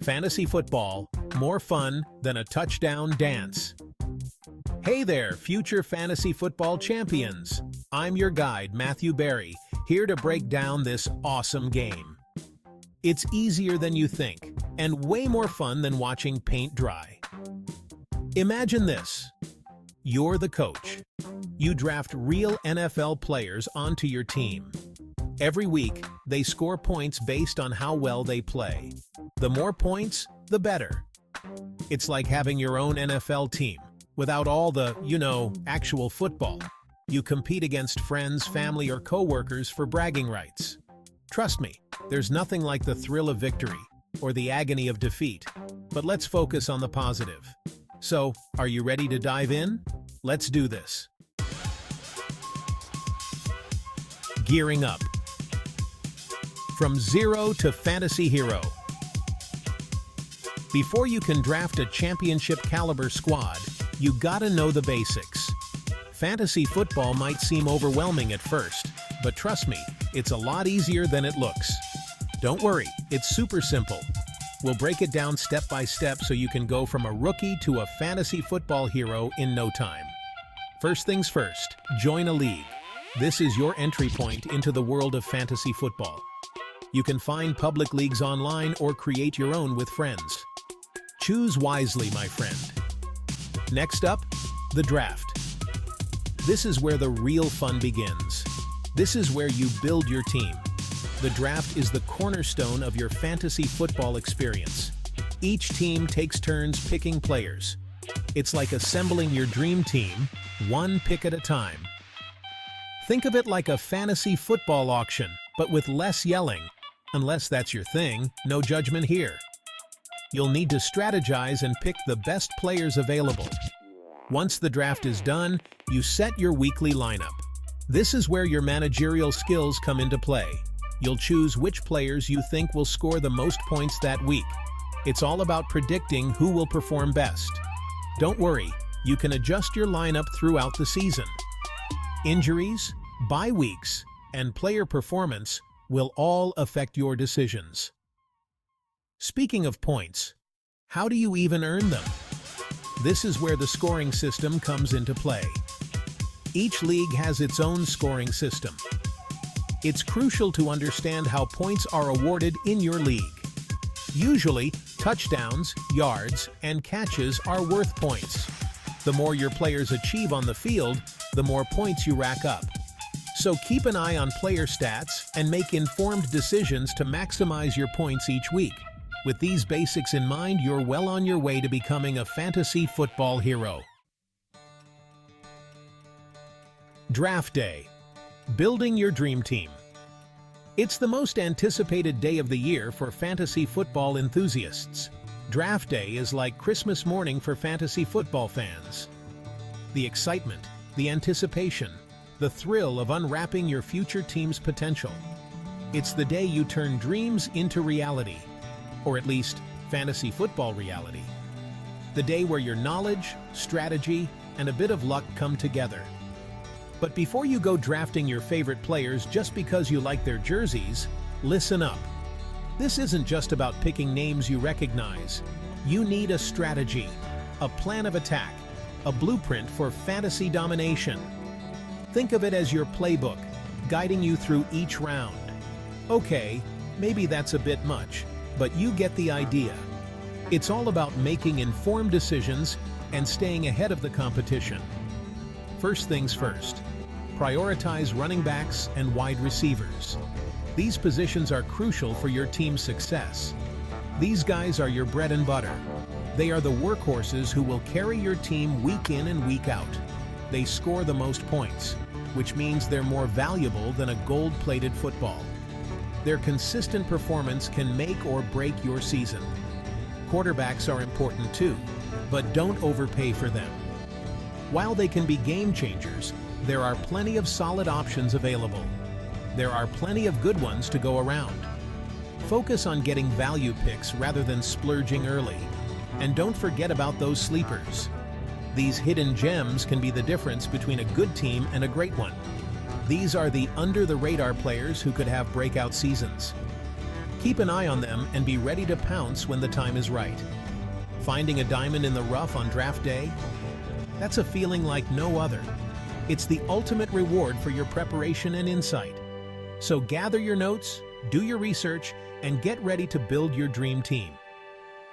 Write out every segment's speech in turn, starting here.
Fantasy football, more fun than a touchdown dance. Hey there, future fantasy football champions. I'm your guide, Matthew Berry, here to break down this awesome game. It's easier than you think, and way more fun than watching paint dry. Imagine this. You're the coach. You draft real NFL players onto your team. Every week, they score points based on how well they play. The more points, the better. It's like having your own NFL team, without all the, actual football. You compete against friends, family, or coworkers for bragging rights. Trust me, there's nothing like the thrill of victory or the agony of defeat. But let's focus on the positive. So, are you ready to dive in? Let's do this. Gearing up. From zero to fantasy hero. Before you can draft a championship-caliber squad, you gotta know the basics. Fantasy football might seem overwhelming at first, but trust me, it's a lot easier than it looks. Don't worry, it's super simple. We'll break it down step by step so you can go from a rookie to a fantasy football hero in no time. First things first, join a league. This is your entry point into the world of fantasy football. You can find public leagues online or create your own with friends. Choose wisely, my friend. Next up, the draft. This is where the real fun begins. This is where you build your team. The draft is the cornerstone of your fantasy football experience. Each team takes turns picking players. It's like assembling your dream team, one pick at a time. Think of it like a fantasy football auction, but with less yelling. Unless that's your thing, no judgment here. You'll need to strategize and pick the best players available. Once the draft is done, you set your weekly lineup. This is where your managerial skills come into play. You'll choose which players you think will score the most points that week. It's all about predicting who will perform best. Don't worry, you can adjust your lineup throughout the season. Injuries, bye weeks, and player performance will all affect your decisions. Speaking of points, how do you even earn them? This is where the scoring system comes into play. Each league has its own scoring system. It's crucial to understand how points are awarded in your league. Usually, touchdowns, yards, and catches are worth points. The more your players achieve on the field, the more points you rack up. So keep an eye on player stats and make informed decisions to maximize your points each week. With these basics in mind, you're well on your way to becoming a fantasy football hero. Draft Day. Building your dream team. It's the most anticipated day of the year for fantasy football enthusiasts. Draft Day is like Christmas morning for fantasy football fans. The excitement, the anticipation, the thrill of unwrapping your future team's potential. It's the day you turn dreams into reality, or at least fantasy football reality. The day where your knowledge, strategy, and a bit of luck come together. But before you go drafting your favorite players just because you like their jerseys, listen up. This isn't just about picking names you recognize. You need a strategy, a plan of attack, a blueprint for fantasy domination. Think of it as your playbook, guiding you through each round. Okay, maybe that's a bit much, but you get the idea. It's all about making informed decisions and staying ahead of the competition. First things first, prioritize running backs and wide receivers. These positions are crucial for your team's success. These guys are your bread and butter. They are the workhorses who will carry your team week in and week out. They score the most points, which means they're more valuable than a gold-plated football. Their consistent performance can make or break your season. Quarterbacks are important too, but don't overpay for them. While they can be game changers, there are plenty of solid options available. There are plenty of good ones to go around. Focus on getting value picks rather than splurging early. And don't forget about those sleepers. These hidden gems can be the difference between a good team and a great one. These are the under-the-radar players who could have breakout seasons. Keep an eye on them and be ready to pounce when the time is right. Finding a diamond in the rough on draft day? That's a feeling like no other. It's the ultimate reward for your preparation and insight. So gather your notes, do your research, and get ready to build your dream team.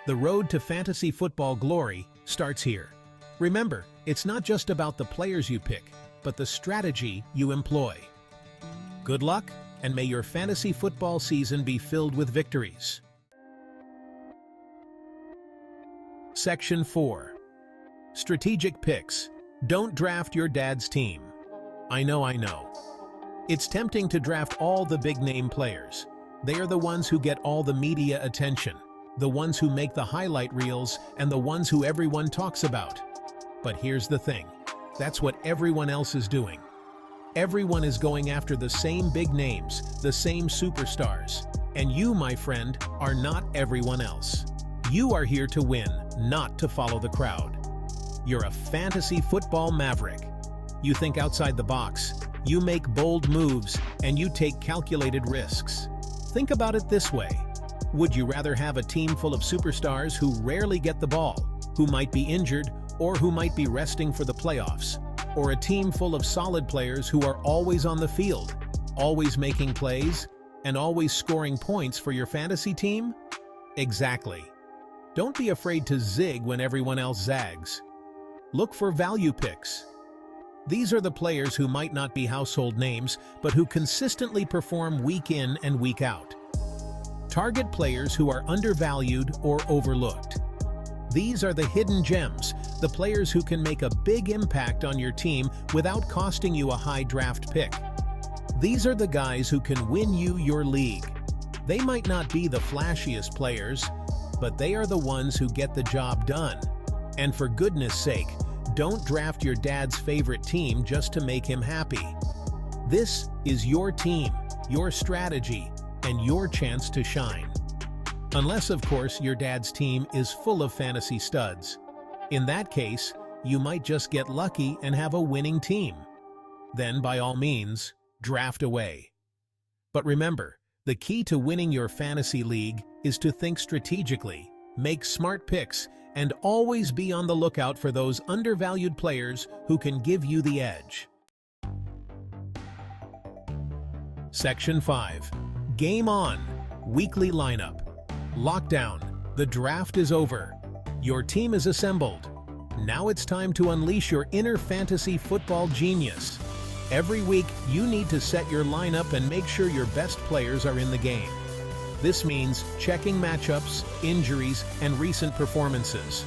The road to fantasy football glory starts here. Remember, it's not just about the players you pick, but the strategy you employ. Good luck, and may your fantasy football season be filled with victories. Section 4. Strategic Picks. Don't draft your dad's team. I know. It's tempting to draft all the big-name players. They are the ones who get all the media attention, the ones who make the highlight reels, and the ones who everyone talks about. But here's the thing. That's what everyone else is doing. Everyone is going after the same big names, the same superstars. And you, my friend, are not everyone else. You are here to win, not to follow the crowd. You're a fantasy football maverick. You think outside the box, you make bold moves, and you take calculated risks. Think about it this way. Would you rather have a team full of superstars who rarely get the ball, who might be injured, or who might be resting for the playoffs? Or a team full of solid players who are always on the field, always making plays, and always scoring points for your fantasy team? Exactly. Don't be afraid to zig when everyone else zags. Look for value picks. These are the players who might not be household names, but who consistently perform week in and week out. Target players who are undervalued or overlooked. These are the hidden gems, the players who can make a big impact on your team without costing you a high draft pick. These are the guys who can win you your league. They might not be the flashiest players, but they are the ones who get the job done. And for goodness sake, don't draft your dad's favorite team just to make him happy. This is your team, your strategy, and your chance to shine. Unless, of course, your dad's team is full of fantasy studs. In that case, you might just get lucky and have a winning team. Then, by all means, draft away. But remember, the key to winning your fantasy league is to think strategically, make smart picks, and always be on the lookout for those undervalued players who can give you the edge. Section 5. Game on. Weekly lineup. Lockdown. The draft is over. Your team is assembled. Now it's time to unleash your inner fantasy football genius. Every week, you need to set your lineup and make sure your best players are in the game. This means checking matchups, injuries, and recent performances.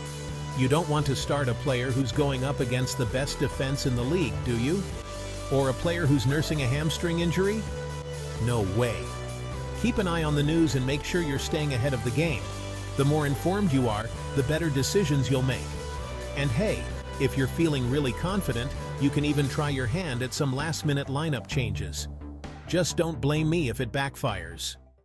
You don't want to start a player who's going up against the best defense in the league, do you? Or a player who's nursing a hamstring injury? No way. Keep an eye on the news and make sure you're staying ahead of the game. The more informed you are, the better decisions you'll make. And hey, if you're feeling really confident, you can even try your hand at some last-minute lineup changes. Just don't blame me if it backfires.